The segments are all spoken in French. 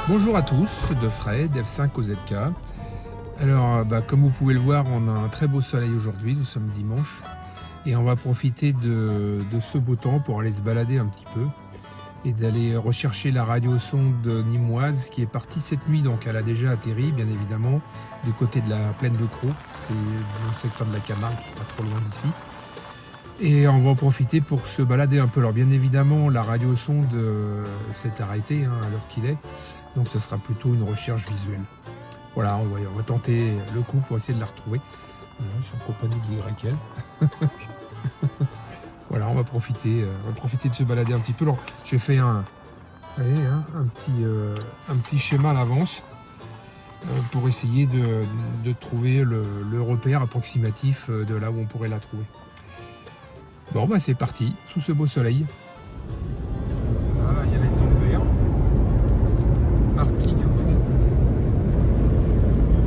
Bonjour à tous, de Fred, F5 au ZK. Alors, comme vous pouvez le voir, on a un très beau soleil aujourd'hui, nous sommes dimanche. Et on va profiter de ce beau temps pour aller se balader un petit peu et d'aller rechercher la radiosonde nîmoise qui est partie cette nuit. Donc elle a déjà atterri, bien évidemment, du côté de la plaine de Crau. C'est dans le secteur de la Camargue, c'est pas trop loin d'ici. Et on va en profiter pour se balader un peu. Alors bien évidemment, la radiosonde s'est arrêtée à l'heure qu'il est. Donc ce sera plutôt une recherche visuelle. Voilà, on va tenter le coup pour essayer de la retrouver. Voilà, je suis en compagnie de l'YL. Voilà, on va profiter de se balader un petit peu. Alors, j'ai fait un petit schéma à l'avance pour essayer de trouver le repère approximatif de là où on pourrait la trouver. Bon, c'est parti, sous ce beau soleil. Voilà, il y a les tons verts. Arctique au fond.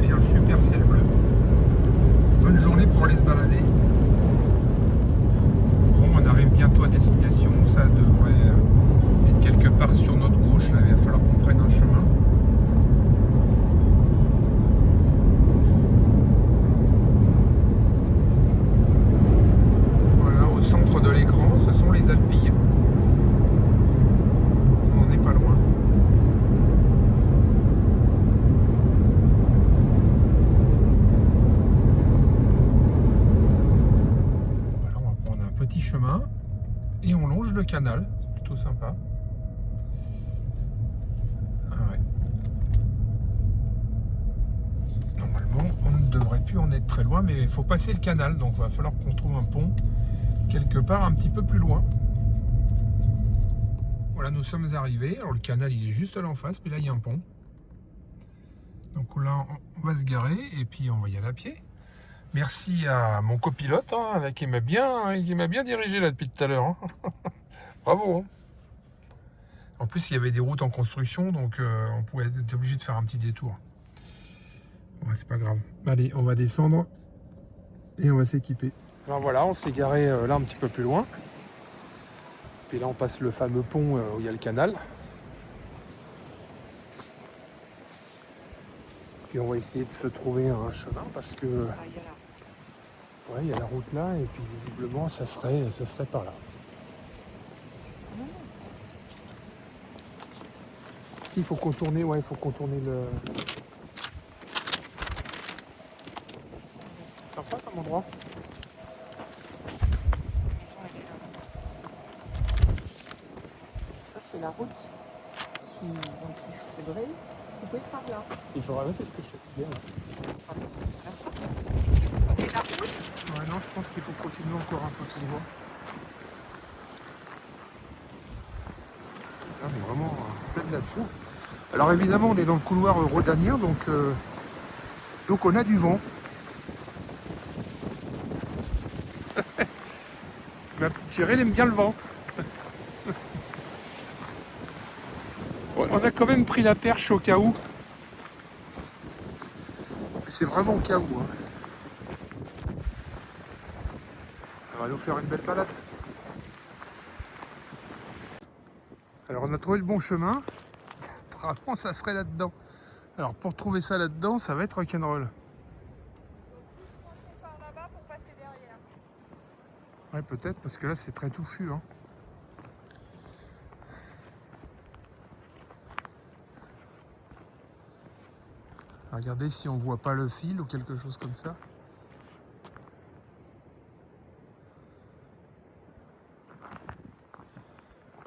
Et un super ciel bleu. Bonne journée pour aller se balader. On arrive bientôt à destination, ça devrait être quelque part sur notre gauche, là il va falloir qu'on prenne un chemin. Voilà, au centre de l'écran, ce sont les Alpilles. On n'en est pas loin. Voilà, on va prendre un petit chemin. Et on longe le canal, c'est plutôt sympa. Ah ouais. Normalement, on ne devrait plus en être très loin, mais il faut passer le canal, donc il va falloir qu'on trouve un pont quelque part un petit peu plus loin. Voilà, nous sommes arrivés. Alors le canal, il est juste là en face, mais là, il y a un pont. Donc là, on va se garer et puis on va y aller à pied. Merci à mon copilote qui m'a bien dirigé là depuis tout à l'heure. Bravo. En plus, il y avait des routes en construction, donc on pouvait être obligé de faire un petit détour. Ouais, c'est pas grave. Allez, on va descendre et on va s'équiper. Alors voilà, on s'est garé là un petit peu plus loin. Puis là, on passe le fameux pont où il y a le canal. Puis on va essayer de se trouver un chemin parce que ouais, il y a la route là et puis visiblement, ça serait par là. Si, il faut contourner, ouais, il faut contourner le... Sympa comme endroit. Ça, c'est la route qui faudrait couper par là. Il faudra, c'est ce que je te disais. Et la route, Ouais, non, je pense qu'il faut continuer encore un peu plus loin. Là, on est vraiment plein là-dessous. Alors évidemment, on est dans le couloir rhodanien, donc on a du vent. Ma petite chérie, elle aime bien le vent. On a quand même pris la perche au cas où. C'est vraiment au cas où. On va nous faire une belle balade. Alors on a trouvé le bon chemin. Apparemment ça serait là-dedans. Alors pour trouver ça là-dedans, ça va être rock'n'roll. par là-bas pour passer derrière. Ouais, peut-être parce que là c'est très touffu. Regardez si on voit pas le fil ou quelque chose comme ça.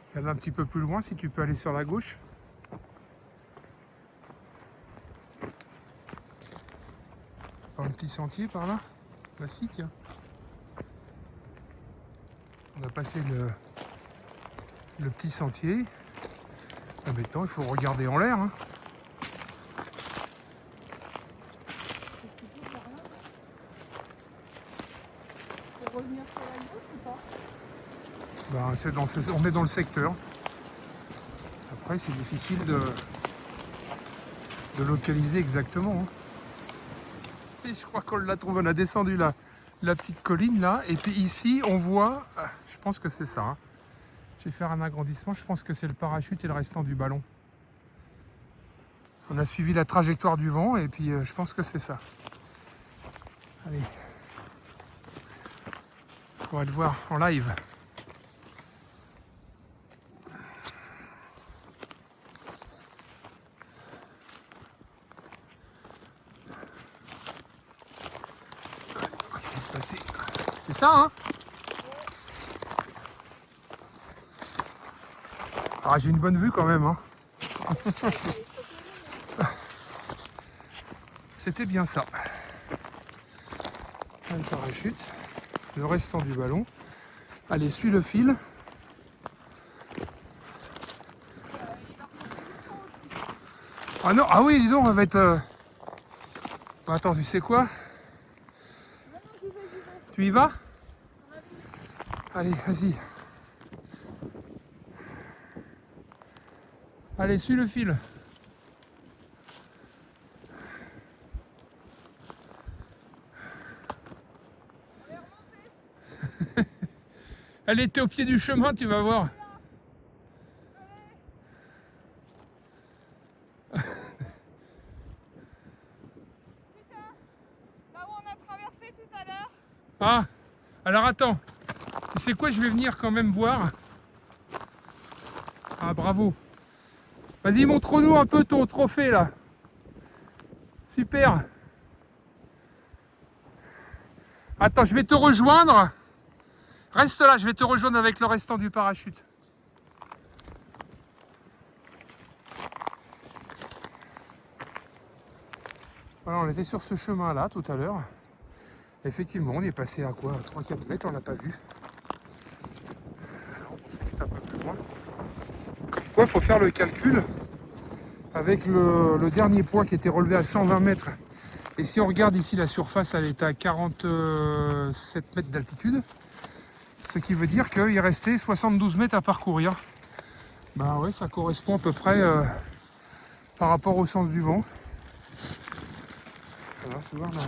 Regarde un petit peu plus loin si tu peux aller sur la gauche. Pas un petit sentier par là? Bah si, tiens. On a passé le petit sentier. Ah, mais attends, il faut regarder en l'air. Pour revenir sur la gauche ou pas? On est dans le secteur. Après, c'est difficile de localiser exactement. Et je crois qu'on l'a trouvé. On a descendu la petite colline là. Et puis ici, on voit, je pense que c'est ça. Je vais faire un agrandissement. Je pense que c'est le parachute et le restant du ballon. On a suivi la trajectoire du vent et puis je pense que c'est ça. Allez. On va le voir en live. C'est ça, hein? Ah, j'ai une bonne vue quand même, hein. C'était bien ça. Un parachute, le restant du ballon. Allez, suis le fil. Ah non, ah oui, dis donc, on va être... Attends, tu sais quoi? Tu y vas? Allez, vas-y. Allez, suis le fil. Elle était au pied du chemin, tu vas voir. Là où on a traversé tout à l'heure. Ah, alors attends. Tu sais quoi, je vais venir quand même voir. Ah, bravo. Vas-y, montre-nous un peu ton trophée, là. Super. Attends, je vais te rejoindre. Reste là, je vais te rejoindre avec le restant du parachute. Voilà, on était sur ce chemin-là tout à l'heure. Effectivement, on est passé à quoi? 3-4 mètres, on l'a pas vu. Alors, on sait que c'est un peu plus loin. Comme quoi, il faut faire le calcul avec le dernier point qui était relevé à 120 mètres. Et si on regarde ici, la surface, elle est à 47 mètres d'altitude. Ce qui veut dire qu'il restait 72 mètres à parcourir. Bah ouais, ça correspond à peu près par rapport au sens du vent. Voilà, tu vois, là.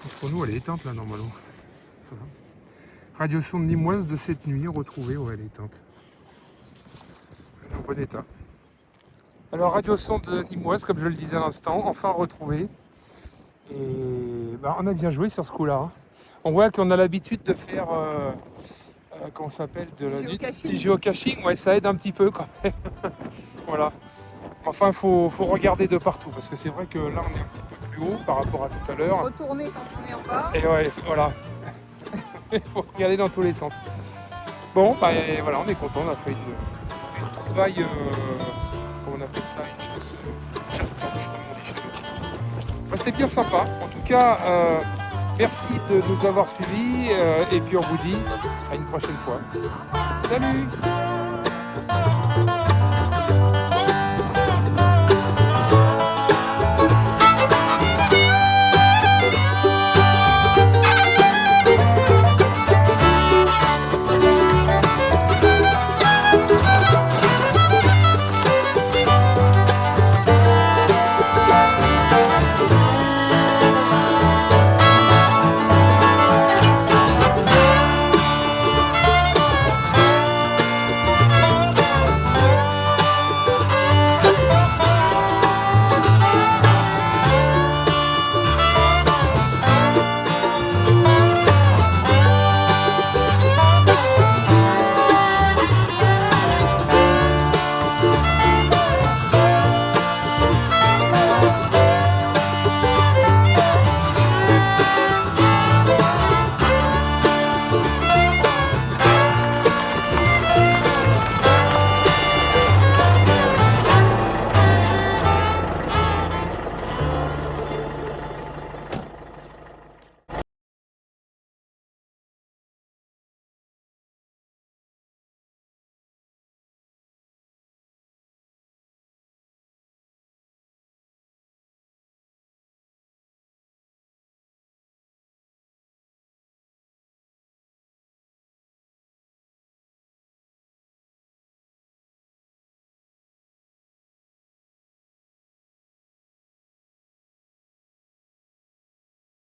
Entre nous, elle est éteinte là normalement. Voilà. Radiosonde nimoise de cette nuit retrouvée, ouais, elle est éteinte. Elle est en bon état. Alors radiosonde nimoise, comme je le disais à l'instant, enfin retrouvée. Et bah, on a bien joué sur ce coup-là. Hein. On voit qu'on a l'habitude de faire, comment ça s'appelle, du géocaching. Ouais, ça aide un petit peu quand même. Voilà. Enfin, il faut regarder de partout, parce que c'est vrai que là, on est un petit peu plus haut par rapport à tout à l'heure. Retourner quand on est en bas. Et ouais, voilà. Il faut regarder dans tous les sens. Bon, bah voilà, on est content, on a fait une trouvaille, comment on appelle ça, une chasse blanche, comme on dit chez nous. Bah, c'était bien sympa. En tout cas, merci de nous avoir suivis, et puis on vous dit à une prochaine fois. Salut!